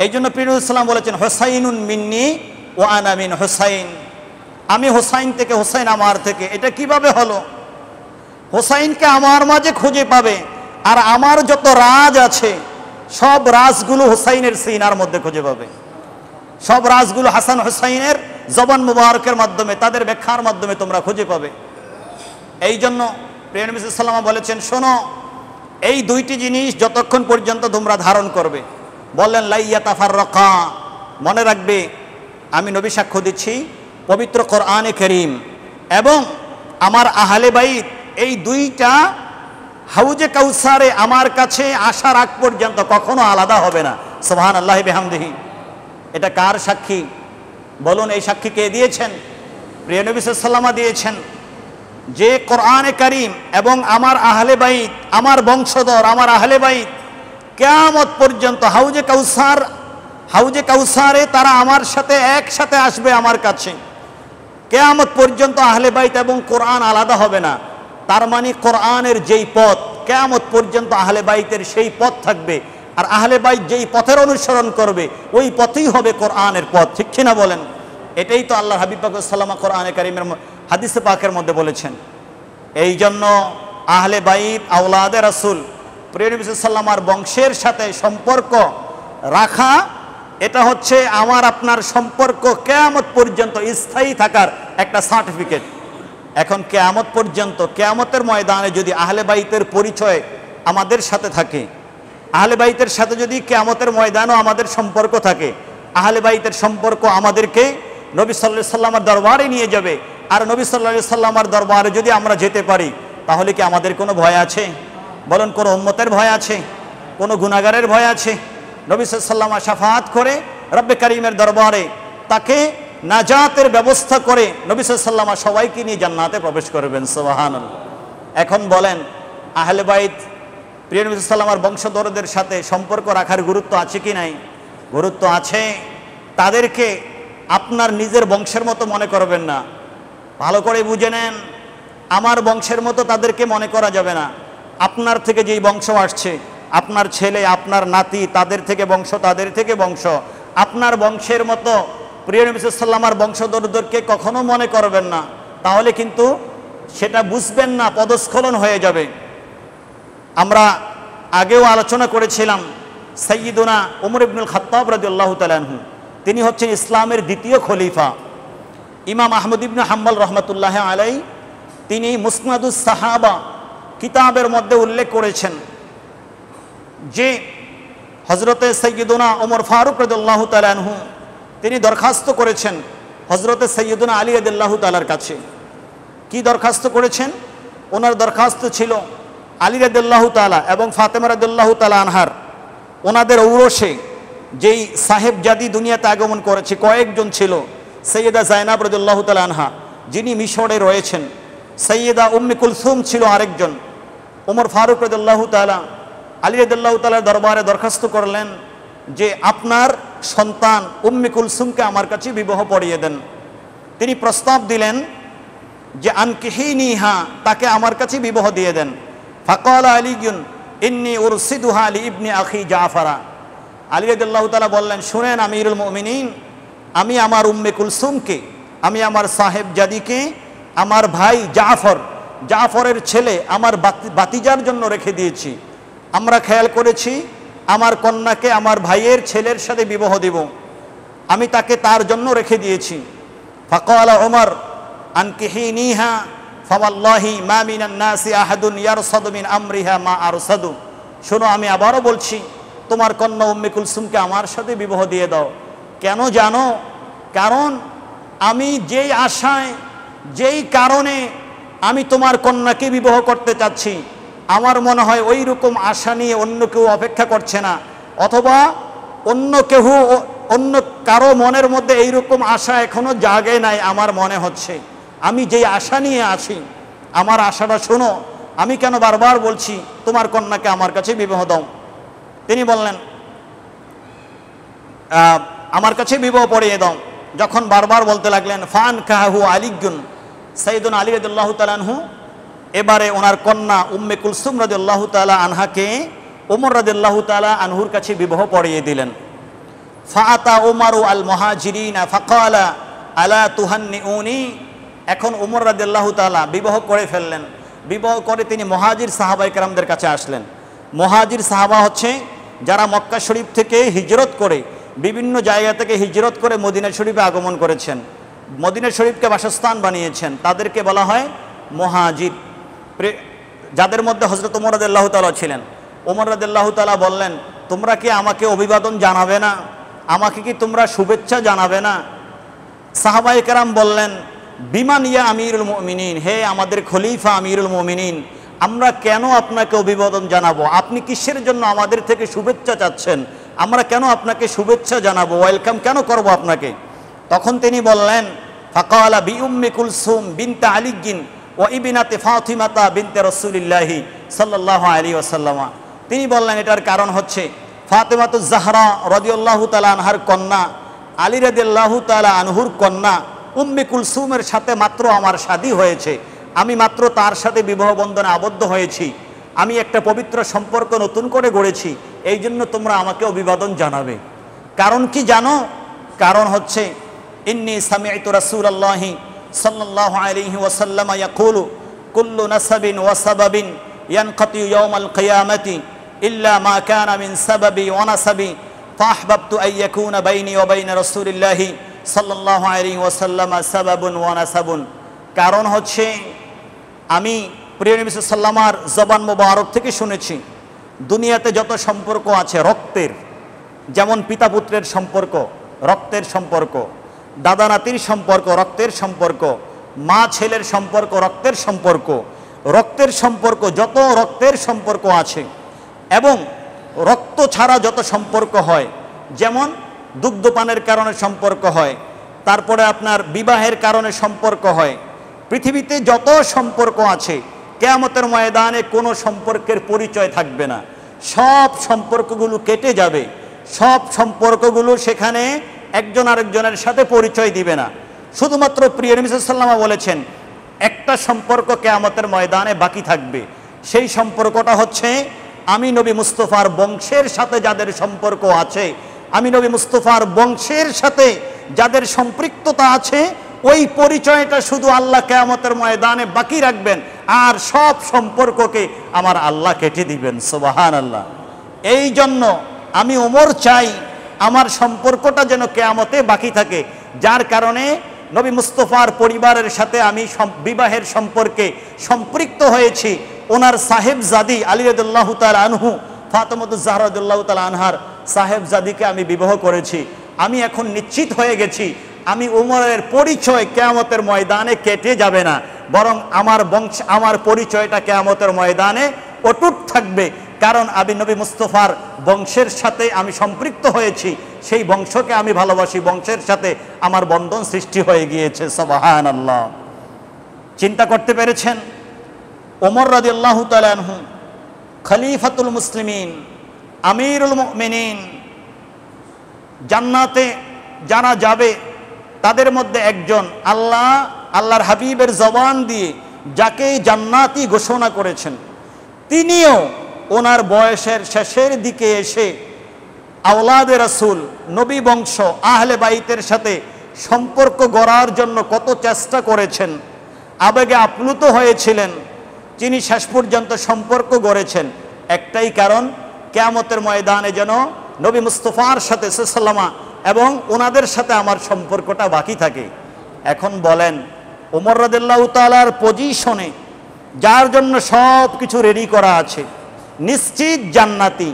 এই জন্য প্রিয় নবী সাল্লাল্লাহু আলাইহি ওয়াসাল্লাম বলেছেন, হুসাইনুন মিন্নি ওয়া আনা মিন হুসাইন, আমি হুসাইন থেকে, হুসাইন আমার থেকে। এটা কিভাবে হলো? হুসাইনকে আমার মাঝে খুঁজে পাবে, আর আমার যত রাজ আছে সব রাজগুলো হুসাইনের সিনার মধ্যে খুঁজে পাবে। সব রাজগুলো হাসান হুসাইনের জবান মুবারকের মাধ্যমে, তাদের ব্যাখ্যার মাধ্যমে তোমরা খুঁজে পাবে। এই জন্য প্রিয় নবী সাল্লাল্লাহু আলাইহি ওয়াসাল্লাম বলেছেন, শোনো, এই দুইটি জিনিস যতক্ষণ পর্যন্ত তোমরা ধারণ করবে, বললেন লাইয়া তাফাররাকা, মনে রাখবে আমি নবী সাক্ষ্য দিচ্ছি পবিত্র কোরআনে কারীম এবং আমার আহলে বাইত, এই দুইটা হাউজে কাউসারে আমার কাছে আসার আগ পর্যন্ত কখনো আলাদা হবে না। সুবহানাল্লাহি বিহামদিহি। এটা কার সাক্ষী বলুন? এই সাক্ষী কে দিয়েছেন? প্রিয় নবী সাল্লাল্লাহু আলাইহি ওয়াসাল্লাম দিয়েছেন যে কোরআনে কারীম এবং আমার আহলে বাইত, আমার বংশধর, আমার আহলে বাইত কিয়ামত পর্যন্ত হাউজে কাউসারে তারা আমার সাথে একসাথে আসবে আমার কাছে। কিয়ামত পর্যন্ত আহলে বাইত এবং কোরআন আলাদা হবে না। তার মানে কোরআনের যেই পথ, কিয়ামত পর্যন্ত আহলে বাইতের সেই পথ থাকবে, আর আহলে বাইত যেই পথের অনুসরণ করবে ওই পথেই হবে কোরআনের পথ। ঠিক কিনা বলেন? এটাই তো আল্লাহর হাবিব পাক সাল্লাল্লাহু আলাইহি ওয়াসাল্লাম কোরআনে কারীমের হাদিসে পাকের মধ্যে বলেছেন। এই জন্য আহলে বাইত আওলাদে রাসূল, প্রিয় নবী সাল্লাল্লাহু আলাইহি ওয়াসাল্লামের বংশের সাথে সম্পর্ক রাখা, এটা হচ্ছে আমার আপনার সম্পর্ক কিয়ামত পর্যন্ত স্থায়ী থাকার একটা সার্টিফিকেট। এখন কিয়ামত পর্যন্ত, কিয়ামতের ময়দানে যদি আহলে বাইতের পরিচয় আমাদের সাথে থাকে, আহলে বাইতের সাথে যদি কিয়ামতের ময়দানেও আমাদের সম্পর্ক থাকে, আহলে বাইতের সম্পর্ক আমাদেরকে নবী সাল্লাল্লাহু আলাইহি ওয়াসাল্লামের দরবারে নিয়ে যাবে। আর নবী সাল্লাল্লাহু আলাইহি ওয়াসাল্লামের দরবারে যদি আমরা যেতে পারি, তাহলে কি আমাদের কোনো ভয় আছে? বলুন, কোনো উম্মতের ভয় আছে? কোনো গুনাহগারের ভয় আছে? নবী সাল্লাল্লাহু আলাইহি ওয়াসাল্লাম শাফাআত করে রব্বে কারীমের দরবারে তাকে নাজাতের ব্যবস্থা করে নবী সাল্লাল্লাহু আলাইহি ওয়াসাল্লাম সবাইকে নিয়ে জান্নাতে প্রবেশ করবেন। সুবহানাল্লাহ। এখন বলেন, আহলে বাইত প্রিয় নবী সাল্লাল্লাহু আলাইহি ওয়াসাল্লামের বংশধরদের সাথে সম্পর্ক রাখার গুরুত্ব আছে কি নাই? গুরুত্ব আছে। তাদেরকে আপনার নিজের বংশের মতো মনে করবেন না। ভালো করে বুঝে নেন, আমার বংশের মতো তাদেরকে মনে করা যাবে না। আপনার থেকে যেই বংশ আসছে, আপনার ছেলে, আপনার নাতি, তাদের থেকে বংশ, তাদের থেকে বংশ, আপনার বংশের মতো প্রিয় নবী সাল্লাল্লাহু আলাইহি ওয়াসাল্লামের বংশধরদেরকে কখনো মনে করবেন না। তাহলে কিন্তু সেটা বুঝবেন না, পদস্খলন হয়ে যাবে। আমরা আগেও আলোচনা করেছিলাম, সাইয়্যিদুনা ওমর ইবনুল খাত্তাব রাদিয়াল্লাহু তাআলা আনহু, তিনি হচ্ছেন ইসলামের দ্বিতীয় খলিফা। ইমাম আহমদ ইবনে হাম্বল রহমতুল্লাহ আলাই, তিনি মুসনাদুস সাহাবা কিতাবের মধ্যে উল্লেখ করেছেন যে হযরতে সাইয়্যিদুনা ওমর ফারুক রাদিয়াল্লাহু তাআলা আনহু তিনি দরখাস্ত করেছেন হযরতে সাইয়্যিদুনা আলী রাদিয়াল্লাহু তাআলার কাছে। কি দরখাস্ত করেছেন? ওনার দরখাস্ত ছিল আলী রাদিয়াল্লাহু তাআলা এবং ফাতেমা রাদিয়াল্লাহু তাআলা আনহার, ওনাদের ঔরসে যেই সাহেবজাদি দুনিয়াতে আগমন করেছে কয়েকজন ছিল। সৈয়দা জায়নাব রাদিয়াল্লাহু তাআলা আনহা, যিনি মিশরে রয়েছেন। সৈয়দা উম্মে কুলসুম ছিল আরেকজন। ওমর ফারুক রাদিয়াল্লাহু তাআলা আলী রাদিয়াল্লাহু তাআলার দরবারে দরখাস্ত করলেন যে আপনার সন্তান উম্মে কুলসুমকে আমার কাছে বিবাহ পড়িয়ে দেন। তিনি প্রস্তাব দিলেন যে আনকিহিনিহা, তাকে আমার কাছে বিবাহ দিয়ে দেন। ফাকালা আলীউন ইন্নী উরসিদুহা লি ইবনি আখি জাফরা। আলী রাদিয়াল্লাহু তাআলা বললেন, শুনেন আমিরুল মুমিনিন, আমি আমার উম্মে কুলসুমকে, আমি আমার সাহেবজাদিকে আমার ভাই জাফরের ছেলে আমার বাতিজার জন্য রেখে দিয়েছি। আমরা খেয়াল করেছি আমার কন্যাকে আমার ভাইয়ের ছেলের সাথে বিবাহ দেব, আমি তাকে তার জন্য রেখে দিয়েছি। ফাকালা ওমর আনকিহিনিহা ফাওয়াল্লাহি মা মিনান নাসি আহাদুন ইয়ারসাদু মিন আমরিহা মা আরসাদু। শোনো, আমি আবারও বলছি, তোমার কন্যা উম্মে কুলসুমকে আমার সাথে বিবাহ দিয়ে দাও। কেন জানো? কারণ আমি যেই আশায়, যেই কারণে আমি তোমার কন্যাকে বিবাহ করতে চাচ্ছি, আমার মনে হয় ওই রকম আশা নিয়ে অন্য কেউ অপেক্ষা করছে না, অথবা অন্য কেউ অন্য কারো মনের মধ্যে এইরকম আশা এখনো জাগে নাই আমার মনে হচ্ছে। আমি যেই আশা নিয়ে আছি, আমার আশাটা শোনো। আমি কেন বারবার বলছি তোমার কন্যাকে আমার কাছে বিবাহ দাও? তিনি বললেন আমার কাছে বিবাহ পড়িয়ে দাও। যখন বারবার বলতে লাগলেন, ফান কাহু আলিগুন, সাইয়্যিদুনা আলী রাদিয়াল্লাহু তাআলা আনহু এবারে ওনার কন্যা উম্মে কুলসুম রাদিয়াল্লাহু তাআলা আনহাকে ওমর রাদিয়াল্লাহু তাআলা আনহুর কাছে বিবাহ পড়িয়ে দিলেন। ফাআতা ওমরু আল মুহাজিরিনা ফাকালা আলা তুহান্নিউনি। এখন ওমর রাদিয়াল্লাহু তাআলা বিবাহ করে ফেললেন। বিবাহ করে তিনি মুহাজির সাহাবায়ে কেরামদের কাছে আসলেন। মুহাজির সাহাবা হচ্ছে যারা মক্কা শরীফ থেকে হিজরত করে, বিভিন্ন জায়গা থেকে হিজরত করে মদিনা শরীফে আগমন করেছেন, মদিনা শরীফকে বাসস্থান বানিয়েছেন, তাদেরকে বলা হয় মুহাজির। যাদের মধ্যে হযরত ওমর রাদিয়াল্লাহু তাআলা ছিলেন। ওমর রাদিয়াল্লাহু তাআলা বললেন, তোমরা কি আমাকে অভিবাদন জানাবে না? আমাকে কি তোমরা শুভেচ্ছা জানাবে না? সাহাবায়ে কেরাম বললেন, বিমান ইয়া আমিরুল মুমিনিন, হে আমাদের খলিফা আমিরুল মুমিনিন, আমরা কেন আপনাকে অভিবাদন জানাবো? আপনি কিসের জন্য আমাদের থেকে শুভেচ্ছা চাচ্ছেন? আমরা কেন আপনাকে শুভেচ্ছা জানাবো, ওয়েলকাম কেন করব আপনাকে? তখন তিনি বললেন, ফাকালা বি উম্মি কুলসুম বিনতে আলিগিন ও ইবনাতে ফাতিমাতা বিনতে রাসূলিল্লাহি সাল্লাল্লাহু আলাইহি ওয়াসাল্লাম। তিনি বললেন এটার কারণ হচ্ছে ফাতেমাতুজ জাহরা রাদিয়াল্লাহু তাআলা আনহার কন্যা, আলী রাদিয়াল্লাহু তাআলা আনহুর কন্যা উম্মে কুলসুমের সাথে মাত্র আমার শাদী হয়েছে। আমি মাত্র তার সাথে বিবাহ বন্ধনে আবদ্ধ হয়েছি। আমি একটা পবিত্র সম্পর্ক নতুন করে গড়েছি, এই জন্য তোমরা আমাকে অভিবাদন জানাবে। কারণ কি জানো? কারণ হচ্ছে ইন্নী সামি'তু রাসূলুল্লাহি সাল্লাল্লাহু আলাইহি ওয়াসাল্লাম ইয়াকুলু কুল্লু নাসাবিন ওয়া সাবাবিন ইয়ানকাতি ইয়াউমাল কিয়ামাতি ইল্লা মা কানা মিন সাবাবি ওয়া নাসাবি ফাহবাবতু আন ইয়াকুনা বাইনি ওয়া বাইনা রাসূলিল্লাহি সাল্লাল্লাহু আলাইহি ওয়াসাল্লাম সাবাবুন ওয়া নাসাবুন। কারণ হচ্ছে আমি প্রিয় নবী সাল্লাল্লাহু আলাইহি ওয়াসাল্লামের জবান মোবারক থেকে শুনেছি দুনিয়াতে যত সম্পর্ক আছে রক্তের, যেমন পিতা পুত্রের সম্পর্ক রক্তের সম্পর্ক, দাদা নাতির সম্পর্ক রক্তের সম্পর্ক, মা ছেলের সম্পর্ক রক্তের সম্পর্ক, রক্তের সম্পর্ক যত রক্তের সম্পর্ক আছে এবং রক্ত ছাড়া যত সম্পর্ক হয়, যেমন দুগ্ধপানের কারণে সম্পর্ক হয়, তারপরে আপনার বিবাহের কারণে সম্পর্ক হয়, পৃথিবীতে যত সম্পর্ক আছে কিয়ামতের ময়দানে কোনো সম্পর্কের পরিচয় থাকবে না। সব সম্পর্কগুলো কেটে যাবে, সব সম্পর্কগুলো সেখানে একজন আরেকজনের সাথে পরিচয় দিবে না। শুধুমাত্র প্রিয় নবী সাল্লাল্লাহু আলাইহি ওয়াসাল্লাম বলেছেন একটা সম্পর্ক কিয়ামতের ময়দানে বাকি থাকবে। সেই সম্পর্কটা হচ্ছে আমি নবী মুস্তাফার বংশের সাথে যাদের সম্পর্ক আছে, আমি নবী মুস্তাফার বংশের সাথে যাদের সম্পৃক্ততা আছে, ওই পরিচয়টা শুধু আল্লাহ কিয়ামতের ময়দানে বাকি রাখবেন, আর সব সম্পর্ককে আমার আল্লাহ কেটে দিবেন। সুবহানাল্লাহ। এই জন্য আমি ওমর চাই আমার সম্পর্কটা যেন কিয়ামতে বাকি থাকে, যার কারণে নবী মুস্তাফার পরিবারের সাথে আমি বিবাহের সম্পর্কে সম্পৃক্ত হয়েছি। ওনার সাহেবজাদি আলী রাদিয়াল্লাহু তাআলা আনহু ফাতেমাতুজ জাহরা রাদিয়াল্লাহু তাআলা আনহার সাহেবজাদিকে আমি বিবাহ করেছি। আমি এখন নিশ্চিত হয়ে গেছি আমি ওমরের পরিচয় কিয়ামতের ময়দানে কেটে যাবে না, বরং আমার বংশ আমার পরিচয়টা কিয়ামতের ময়দানে অটুট থাকবে। কারণ আমি নবী মুস্তাফার বংশের সাথে আমি সম্পৃক্ত হয়েছি, সেই বংশকে আমি ভালোবাসি, বংশের সাথে আমার বন্ধন সৃষ্টি হয়ে গিয়েছে। সুবহানাল্লাহ। চিন্তা করতে পেরেছেন? ওমর রাদিয়াল্লাহু তাআলা আনহু খলিফাতুল মুসলিমিন, আমিরুল মুমিনিন, জান্নাতে যারা যাবে তাদের মধ্যে একজন, আল্লাহর হাবিবের জবান দিয়ে যাকে জান্নাতি ঘোষণা করেছেন, তিনিও ওনার বয়সের শেষের দিকে এসে আওলাদে রাসূল, নবী বংশ, আহলে বাইতের সাথে সম্পর্ক গড়ার জন্য কত চেষ্টা করেছেন, আবেগে আপ্লুত হয়েছিলেন। তিনি শেষ পর্যন্ত সম্পর্ক গড়েছেন একটাই কারণ, কিয়ামতের ময়দানে যেন নবী মুস্তাফার সাথে সাল্লাল্লাহু এবং ওনাদের সাথে আমার সম্পর্কটা বাকি থাকে। এখন বলেন ওমর রাদিয়াল্লাহু তাআলার পজিশনে যার জন্য সব কিছু রেডি করা আছে, নিশ্চিত জান্নাতি,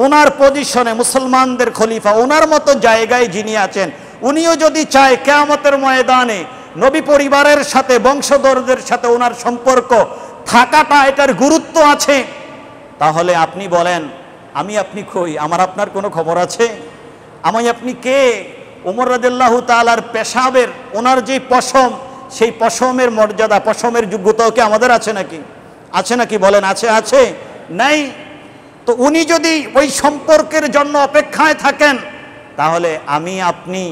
ওনার পজিশনে মুসলমানদের খলিফা, ওনার মতো জায়গায় যিনি আছেন, উনিও যদি চায় কিয়ামতের ময়দানে নবী পরিবারের সাথে বংশধরদের সাথে ওনার সম্পর্ক থাকাটা এটার গুরুত্ব আছে, তাহলে আপনি বলেন আমি আপনি কই, আমার আপনার কোনো খবর আছে? আমি আপনি কে? ওমর রাদিয়াল্লাহু তাআলার পেশাবের ওনার যে পশম, সেই পশমের মর্যাদা, পশমের যোগ্যতাও কি আমাদের আছে নাকি? আছে নাকি বলেন? আছে? আছে? নাই। তো উনি যদি ওই সম্পর্কের জন্য অপেক্ষায় থাকেন, তাহলে আমি আপনি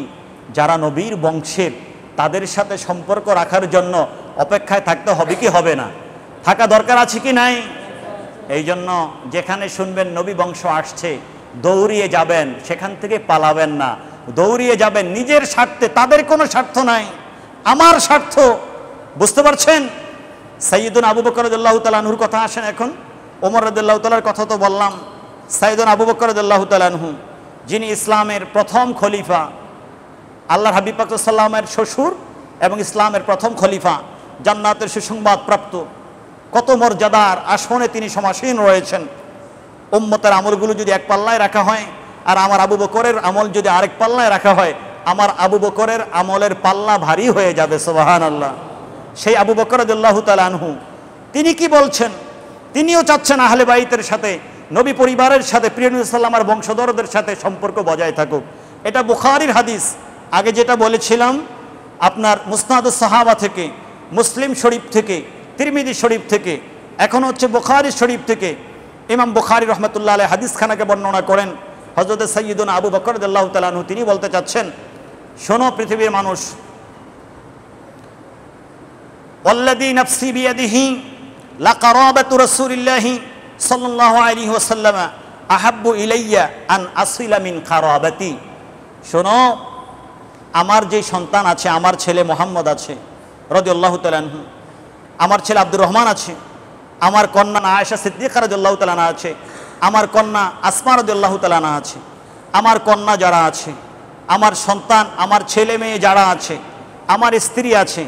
যারা নবীর বংশের, তাদের সাথে সম্পর্ক রাখার জন্য অপেক্ষায় থাকতে হবে কি হবে না? থাকা দরকার আছে কি নাই? এই জন্য যেখানে শুনবেন নবী বংশ আসছে, দৌড়িয়ে যাবেন, সেখান থেকে পালাবেন না, দৌড়িয়ে যাবেন নিজের স্বার্থে। তাদের কোনো স্বার্থ নাই, আমার স্বার্থ। বুঝতে পারছেন? সাইয়্যিদুনা আবু বকর রাদিয়াল্লাহু তাআলা আনহুর কথা আসেন এখন। ওমর রাদিয়াল্লাহু তাআলার কথা তো বললাম। সাইয়্যিদুনা আবু বকর রাদিয়াল্লাহু তাআলা আনহু, যিনি ইসলামের প্রথম খলিফা, আল্লাহর হাবিব পাক সাল্লাল্লাহু আলাইহি ওয়াসাল্লামের শ্বশুর এবং ইসলামের প্রথম খলিফা, জান্নাতের সুসংবাদ প্রাপ্ত, কত মর্যাদার আসনে তিনি সমাসীন রয়েছেন। উম্মতের আমলগুলো যদি এক পাল্লায় রাখা হয়, আর আমার আবু বকরের আমল যদি আরেক পাল্লায় রাখা হয়, আমার আবু বকরের আমলের পাল্লা ভারী হয়ে যাবে। সুবহানাল্লাহ। সেই আবু বকর রাদিয়াল্লাহু তাআলা আনহু তিনি কি বলছেন? তিনিও চাচ্ছেন আহলে বাইতের সাথে, নবী পরিবারের সাথে, প্রিয় নবী সাল্লাল্লাহু আলাইহি ওয়াসাল্লামের বংশধরদের সাথে সম্পর্ক বজায় থাকুক। এটা বুখারীর হাদিস। আগে যেটা বলেছিলাম আপনার মুসনাদুস সাহাবা থেকে, মুসলিম শরীফ থেকে, তিরমিজি শরীফ থেকে, এখন হচ্ছে বুখারী শরীফ থেকে। ইমাম বুখারী রহমতুল্লাহ আলাইহি হাদিসখানাকে বর্ণনা করেন। হযরত সাইয়্যিদুনা আবু বকর রাদিয়াল্লাহু তাআলা আনহু তিনি বলতে চাচ্ছেন, শোনো পৃথিবীর মানুষ, ওয়াল্লাযী নাফসি বিয়াদিহি লাকারাবাতু রাসূলিল্লাহি সাল্লাল্লাহু আলাইহি ওয়াসাল্লাম আহাব্বু ইলাইয়া আন আসিলা মিন কারাবাতি। শোনো, আমার যে সন্তান আছে, আমার ছেলে মুহাম্মদ আছে রাদিয়াল্লাহু তাআলা আনহু, আমার ছেলে আব্দুর রহমান আছে, আমার কন্যা আয়েশা সিদ্দিকা রাদিয়াল্লাহু তাআলা আনহা আছে, আমার কন্যা আসমা রাদিয়াল্লাহু তাআলা আনহা আছে, আমার কন্যা যারা আছে, আমার সন্তান, আমার ছেলে মেয়ে যারা আছে, আমার স্ত্রী আছে,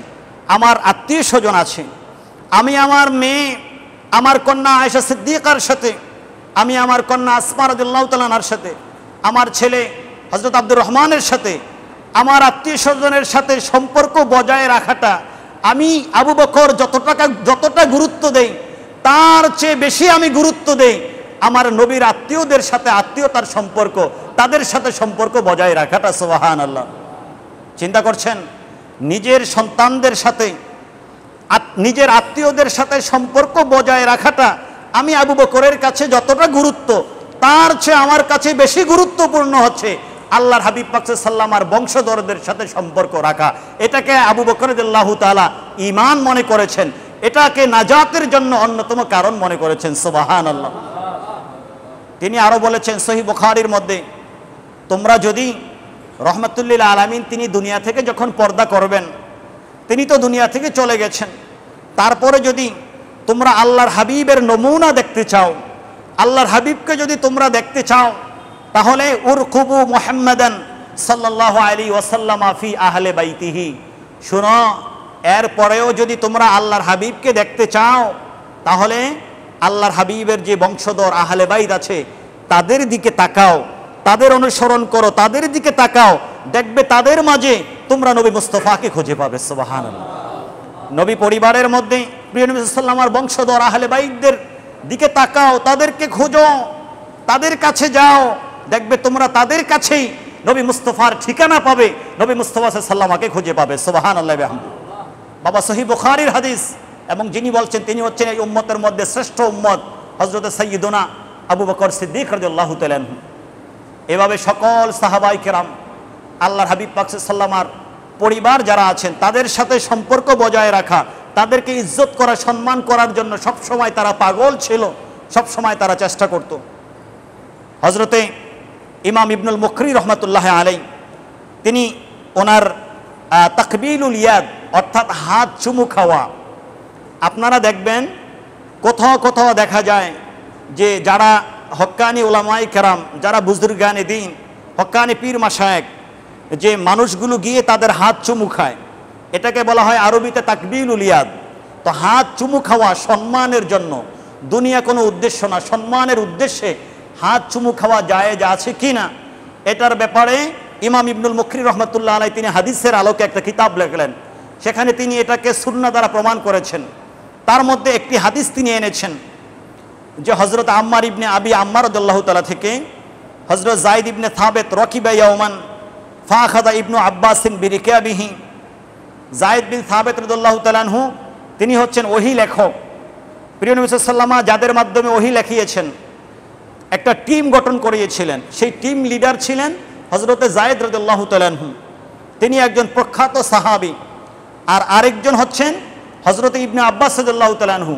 আমার আত্মীয় স্বজন আছে, আমি আমার মেয়ে, আমার কন্যা আয়েশা সিদ্দিকার সাথে, আমি আমার কন্যা আসমা রাদিয়াল্লাহু তাআলা আনহার সাথে, আমার ছেলে হযরত আব্দুর রহমানের সাথে, আমার আত্মীয় স্বজনের সাথে সম্পর্ক বজায় রাখাটা আমি আবু বকর যতটা গুরুত্ব দেই, তার চেয়ে বেশি আমি গুরুত্ব দেই আমার নবীর আত্মীয়দের সাথে, আত্মীয়তার সম্পর্ক, তাদের সাথে সম্পর্ক বজায় রাখাটা। সুবহানাল্লাহ। চিন্তা করছেন, নিজের সন্তানদের সাথে, নিজের আত্মীয়দের সাথে সম্পর্ক বজায় রাখাটা আমি আবু বকরের কাছে যতটা গুরুত্ব, তার চেয়ে আমার কাছে বেশি গুরুত্বপূর্ণ হচ্ছে আল্লাহর হাবিব পাক সাল্লাল্লাহু আলাইহি ওয়াসাল্লামের বংশধরদের সাথে সম্পর্ক রাখা। এটাকে আবু বকর রাদিয়াল্লাহু তাআলা ঈমান মনে করেছেন, এটাকে নাজাতের জন্য অন্যতম কারণ মনে করেছেন। সুবহানাল্লাহ। তিনি আরো বলেছেন সহিহ বুখারীর মধ্যে, তোমরা যদি রহমাতুল্লিল আলামিন তিনি দুনিয়া থেকে যখন পর্দা করবেন, তিনি তো দুনিয়া থেকে চলে গেছেন, তারপরে যদি তোমরা আল্লাহর হাবিবের নমুনা দেখতে চাও, আল্লাহর হাবিবকে যদি তোমরা দেখতে চাও, তাহলে উরকুবু মুহাম্মাদান সাল্লাল্লাহু আলাইহি ওয়াসাল্লাম ফি আহলে বাইতিহি। শুনো, এরপরেও যদি তোমরা আল্লাহর হাবিবকে দেখতে চাও, তাহলে আল্লাহর হাবিবের যে বংশধর আহলে বাইত আছে, তাদের দিকে তাকাও, তাদের অনুসরণ করো, তাদের দিকে তাকাও, দেখবে তাদের মাঝে তোমরা নবী মুস্তাফাকে খুঁজে পাবে। সুবহানাল্লাহ। নবী পরিবারের মধ্যে প্রিয় নবী সাল্লাল্লাহু আলাইহি ওয়াসাল্লামের বংশধর আহলে বাইতদের দিকে তাকাও, তাদেরকে খোঁজো, তাদের কাছে যাও, দেখবে তোমরা তাদের কাছেই নবী মুস্তাফার ঠিকানা পাবে, নবী মুস্তাফা সাল্লাল্লাহু আলাইহি ওয়াসাল্লামকে খুঁজে পাবে। সুবহানাল্লাহ বিহামদিহি। বাবা সহিহ বুখারীর হাদিস, এবং যিনি বলছেন তিনি হচ্ছেন এই উম্মতের মধ্যে শ্রেষ্ঠ উম্মত হযরত সাইয়্যিদুনা আবু বকর সিদ্দিক রাদিয়াল্লাহু তাআলা আনহু। এভাবে সকল সাহাবায়ে কেরাম, আল্লাহর হাবিব পাক সাল্লাল্লাহু আলাইহি ওয়াসাল্লামের পরিবার যারা আছেন, তাদের সাথে সম্পর্ক বজায় রাখা, তাদেরকে ইজ্জত করা, সম্মান করার জন্য সবসময় তারা পাগল ছিল, সবসময় তারা চেষ্টা করত। হযরতে ইমাম ইবনুল মুকরি রহমতুল্লাহ আলাইহি তিনি ওনার তাকবিলুল ইয়াদ অর্থাৎ হাত চুমু খাওয়া, আপনারা দেখবেন কোথাও কোথাও দেখা যায় যে যারা হক্কানি উলামায়ে কেরাম, যারা বুজুর্গানে দ্বীন, হক্কানি পীর মাশায়েখ, যে মানুষগুলো গিয়ে তাদের হাত চুমু খায়, এটাকে বলা হয় আরবিতে তাকবিলুল ইয়াদ। তো হাত চুমু খাওয়া সম্মানের জন্য, দুনিয়া কোনো উদ্দেশ্য না, সম্মানের উদ্দেশ্যে হাত চুমু খাওয়া জায়েজ আছে কি না, এটার ব্যাপারে ইমাম ইবনুল মুকরি রহমতুল্লাহ আলাইহি তিনি হাদিসের আলোকে একটা কিতাব লিখলেন, সেখানে তিনি এটাকে সুন্নাহ দ্বারা প্রমাণ করেছেন। তার মধ্যে একটি হাদিস তিনি এনেছেন যে হযরত আম্মার ইবনে আবি আম্মার রাদিয়াল্লাহু তাআলা থেকে হযরত যায়েদ ইবনে সাবিত রাকিবা ইয়াওমান ফাখাযা ইবনু আব্বাসিন বিরিকাবিহি। যায়েদ বিন সাবিত রাদিয়াল্লাহু তাআলা আনহু তিনি হচ্ছেন ওহী লেখক। প্রিয় নবী সাল্লাল্লাহু আলাইহি ওয়াসাল্লাম যাদের মাধ্যমে ওহী লিখিয়েছেন, একটা টিম গঠন করিয়েছিলেন। সেই টিম লিডার ছিলেন হযরতে যায়েদ রাদিয়াল্লাহু তাআলা আনহু। তিনি একজন প্রখ্যাত সাহাবী। আর আরেকজন হচ্ছেন হযরত ইবনে আব্বাস রাদিয়াল্লাহু তাআলা আনহু,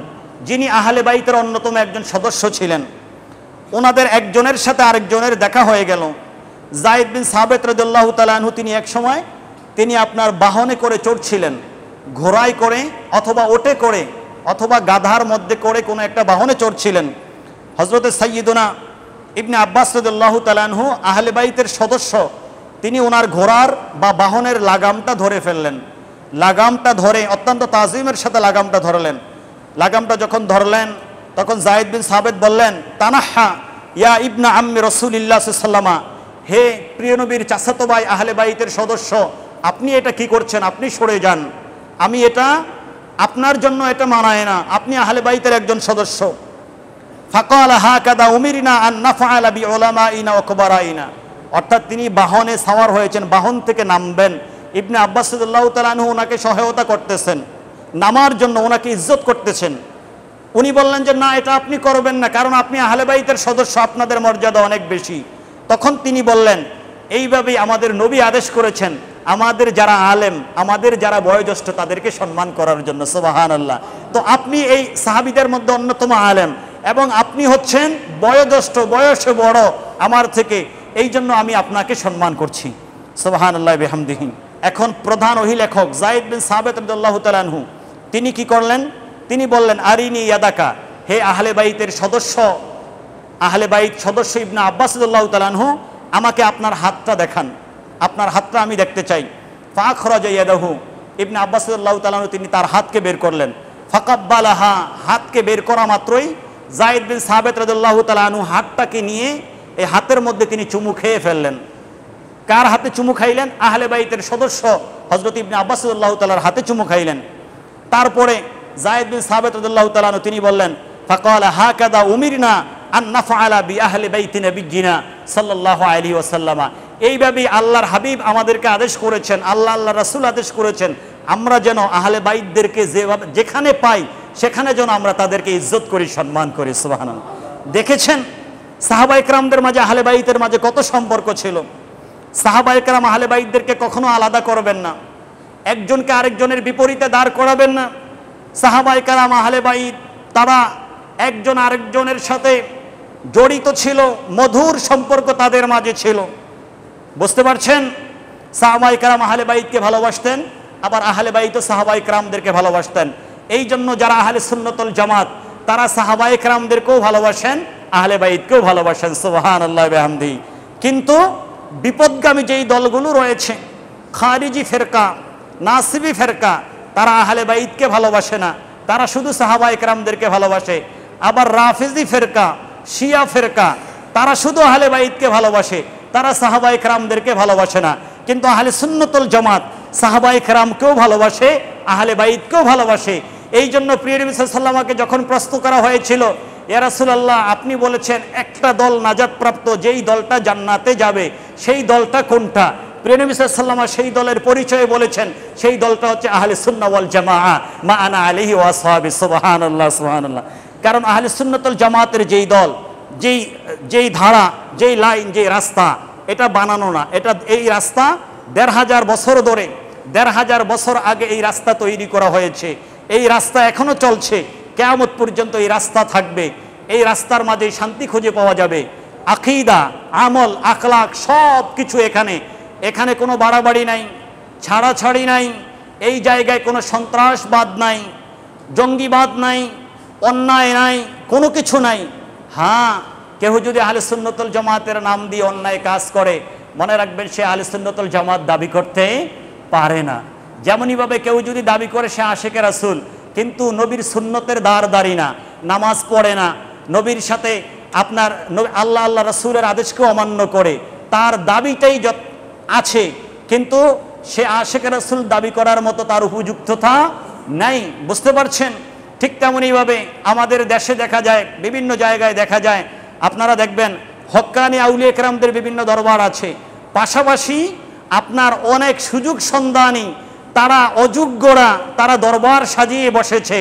যিনি আহলে বাইতের অন্যতম একজন সদস্য ছিলেন। ওনাদের একজনের সাথে আরেকজনের দেখা হয়ে গেল। যায়েদ বিন সাবিত রাদিয়াল্লাহু তাআলা আনহু তিনি একসময় তিনি আপনার বাহনে করে চড়ছিলেন, ঘোড়ায় করে অথবা ওটে করে অথবা গাধার মধ্যে করে কোনো একটা বাহনে চড়ছিলেন। হযরতে সাইয়্যিদুনা ইবনে আব্বাস রাদিয়াল্লাহু তাআলা আনহু আহলে বাইতের সদস্য, তিনি ওনার ঘোড়ার বা বাহনের লাগামটা ধরে ফেললেন। লাগামটা ধরে অত্যন্ত তাজিমের সাথে লাগামটা ধরলেন। লাগামটা যখন ধরলেন তখন যায়েদ বিন সাবিত বললেন, তানাহা ইয়া ইবনা আম্মি রাসূলিল্লাহ সাল্লাল্লাহু আলাইহি ওয়াসাল্লাম, হে প্রিয় নবীর চাচাতো ভাই আহলে বাইতের সদস্য, আপনি এটা কি করছেন? আপনি সরে যান, আমি এটা আপনার জন্য এটা মানায় না, আপনি আহলে বাইতের একজন সদস্য। ফাকালা হাকাদা উমিরনা আন নাফআলা বিউলামাইনা ওয়া কুবারাইনা, অর্থাৎ তিনি বাহনে সাওয়ার হয়েছেন, বাহন থেকে নামবেন। ইবনে আব্বাস রাদিয়াল্লাহু তাআলা আনহু ওনাকে সহায়তা করতেছেন, নামার জন্য ওনাকে ইজ্জত করতেছেন। উনি বললেন যে না, এটা আপনি করবেন না, কারণ আপনি আহলে বাইতের সদস্য, আপনাদের মর্যাদা অনেক বেশি। তখন তিনি বললেন, এইভাবেই আমাদের নবী আদেশ করেছেন আমাদের যারা আলেম, আমাদের যারা বয়োজ্যেষ্ঠ তাদেরকে সম্মান করার জন্য। সুবহানাল্লাহ। তো আপনি এই সাহাবীদের মধ্যে অন্যতম আলেম এবং আপনি হচ্ছেন বয়োজ্যেষ্ঠ, বয়সে বড় আমার থেকে, এই জন্য আমি আপনাকে সম্মান করছি। সুবহানাল্লাহ বিহামদিহি। এখন প্রধান ওহী লেখক যায়েদ বিন সাবিত রাদিয়াল্লাহু তাআলা আনহু তিনি কি করলেন? তিনি বললেন, আরিনি ইয়াদাকা, হে আহলে বাইতের সদস্য, আহলে বাইত সদস্য ইবনে আব্বাস রাদিয়াল্লাহু তাআলা আনহু, আমাকে আপনার হাতটা দেখান, আপনার হাতটা আমি দেখতে চাই। ফাখরাজা ইয়াদাহু, ইবনে আব্বাস রাদিয়াল্লাহু তাআলা আনহু তিনি তার হাতকে বের করলেন। ফাকাব্বালাহা, হাতকে বের করা মাত্রই যায়েদ বিন সাবিত রাদিয়াল্লাহু তাআলা আনহু হাতটাকে নিয়ে এই হাতের মধ্যে তিনি চুমু খেয়ে ফেললেন। কার হাতে চুমু খাইলেন? আহলে বাইতের সদস্য হযরত ইবনে আব্বাস রাদিয়াল্লাহু তাআলার হাতে চুমু খাইলেন। তারপরে যায়েদ বিন সাবিত রাদিয়াল্লাহু তাআলা আনহু তিনি বললেন, ফাকালা হাকাদা উমিরনা আন নাফআলা বি আহলি বাইতি নবিয়্যিনা সাল্লাল্লাহু আলাইহি ওয়াসাল্লাম, এইভাবেই আল্লাহর হাবিব আমাদেরকে আদেশ করেছেন, আল্লাহ রাসূল আদেশ করেছেন, আমরা যেন আহলে বাইতদেরকে যেভাবে যেখানে পাই সেখানে যেন আমরা তাদেরকে ইজ্জত করি, সম্মান করি। সুবহানাল্লাহ। দেখেছেন সাহাবায়ে কেরামদের মাঝে আহলে বাইতের মাঝে কত সম্পর্ক ছিল। সাহাবায়ে কেরাম আহলে বাইতদেরকে কখনো আলাদা করবেন না, একজনকে আরেকজনের বিপরীতে দাঁড় করাবেন না। সাহাবায়ে কেরাম আহলে বাইত তারা একজন আরেকজনের সাথে জড়িত ছিল, মধুর সম্পর্ক তাদের মাঝে ছিল। বুঝতে পারছেন? সাহাবায়ে কেরাম আহলে বাইতকে ভালোবাসতেন, আবার আহলে বাইতও সাহাবায়ে কেরামদেরকে ভালোবাসতেন। এই জন্য যারা আহলে সুন্নাতুল জামাত তারা সাহাবায়ে কেরামদেরকেও ভালোবাসেন, আহলে বাইতকেও ভালোবাসেন। সুবহানাল্লাহ বিহামদিহি। কিন্তু বিপদগামী যেই দলগুলো রয়েছে, খারিজি ফেরকা, নাসিবি ফেরকা, তারা আহলে বাইতকে ভালোবাসে না, তারা শুধু সাহাবায়ে কেরামদেরকে ভালোবাসে। আবার রাফিজি ফেরকা, শিয়া ফেরকা, তারা শুধু আহলে বাইতকে ভালোবাসে, তারা সাহাবায়ে কেরামদেরকে ভালোবাসে না। কিন্তু আহলে সুন্নাতুল জামাত সাহাবায়ে কেরামকেও ভালোবাসে, আহলে বাইতকেও ভালোবাসে। এই জন্য প্রিয় নবী সাল্লাল্লাহু আলাইহি ওয়াসাল্লামকে যখন প্রশ্ন করা হয়েছিল, ইয়া রাসূলুল্লাহ আপনি বলেছেন একটা দল নাজাতপ্রাপ্ত, যেই দলটা জান্নাতে যাবে, সেই দলটা কোনটা? প্রিয় নবী সাল্লাল্লাহু আলাইহি ওয়াসাল্লাম সেই দলের পরিচয় বলেছেন, সেই দলটা হচ্ছে আহলে সুন্নাহ ওয়াল জামাআহ মা আনা আলাইহি ওয়া আসহাবি। সুবহানাল্লাহ, সুবহানাল্লাহ। কারণ আহলে সুন্নাতুল জামাতের যেই দল, যেই ধারা, যেই লাইন, যেই রাস্তা, এটা বানানো না, এটা এই রাস্তা ১৫০০ বছর ধরে, ১৫০০ বছর আগে এই রাস্তা তৈরি করা হয়েছে। এই রাস্তা এখনো চলছে, কিয়ামত পর্যন্ত এই রাস্তা থাকবে। এই রাস্তার মাঝে শান্তি খুঁজে পাওয়া যাবে। আকীদা, আমল, আখলাক সব কিছু এখানে কোনো বাড়াবাড়ি নাই, ছাড়াছাড়ি নাই, এই জায়গায় কোনো সন্ত্রাসবাদ নাই, জঙ্গিবাদ নাই, অন্যায় নাই, কোনো কিছু নাই। হ্যাঁ, কেউ যদি আহলে সুন্নাতুল জামাতের নাম দিয়ে অন্যায় কাজ করে, মনে রাখবেন সে আহলে সুন্নাতুল জামাত দাবি করতে পারে না। যেমনইভাবে কেউ যদি দাবি করে সে আশিকে রাসূল, কিন্তু নবীর সুন্নতের দাঁড়ি না, নামাজ পড়ে না, নবীর সাথে আপনার আল্লাহ রাসূলের আদেশকে অমান্য করে, তার দাবিটাই আছে, কিন্তু সে আশিকে রাসূল দাবি করার মতো তার উপযুক্ততা নাই। বুঝতে পারছেন? ঠিক তেমনইভাবে আমাদের দেশে দেখা যায়, বিভিন্ন জায়গায় দেখা যায়, আপনারা দেখবেন হক্কানি আউলিয়া কেরামদের বিভিন্ন দরবার আছে, পাশাপাশি আপনার অনেক সুযোগ সন্ধানী তারা অযোগ্যরা তারা দরবার সাজিয়ে বসেছে।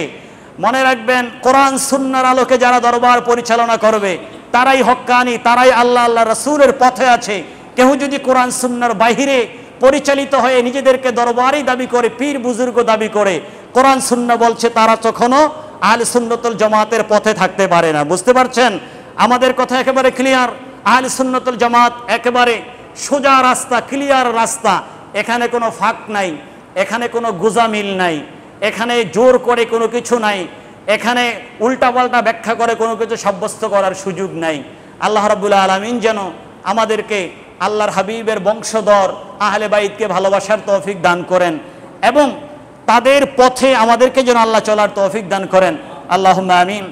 মনে রাখবেন, কোরআন সুন্নাহর আলোকে যারা দরবার পরিচালনা করবে তারাই হক্কানি, তারাই আল্লাহ আল্লাহ রাসূলের পথে আছে। কেউ যদি কোরআন সুন্নাহর বাহিরে পরিচালিত হয়ে নিজেদেরকে দরবারই দাবি করে, পীর বুজুর্গ দাবি করে, কোরআন সুন্নাহ বলছে তারা তখনও আহলে সুন্নাতুল জামাতের পথে থাকতে পারে না। বুঝতে পারছেন? আমাদের কথা একেবারে ক্লিয়ার। আহলে সুন্নাতুল জামাত একেবারে সোজা রাস্তা, ক্লিয়ার রাস্তা। এখানে কোনো ফাঁক নাই, এখানে কোনো গোজামিল নাই, এখানে জোর করে কোনো কিছু নাই, এখানে উল্টাপাল্টা ব্যাখ্যা করে কোনো কিছু সাব্যস্ত করার সুযোগ নাই। আল্লাহ রাব্বুল আলামিন যেন আমাদেরকে আল্লাহর হাবিবের বংশধর আহলে বাইতকে ভালোবাসার তৌফিক দান করেন এবং তাদের পথে আমাদেরকে যেন আল্লাহ চলার তৌফিক দান করেন। আল্লাহুম্মা আমিন।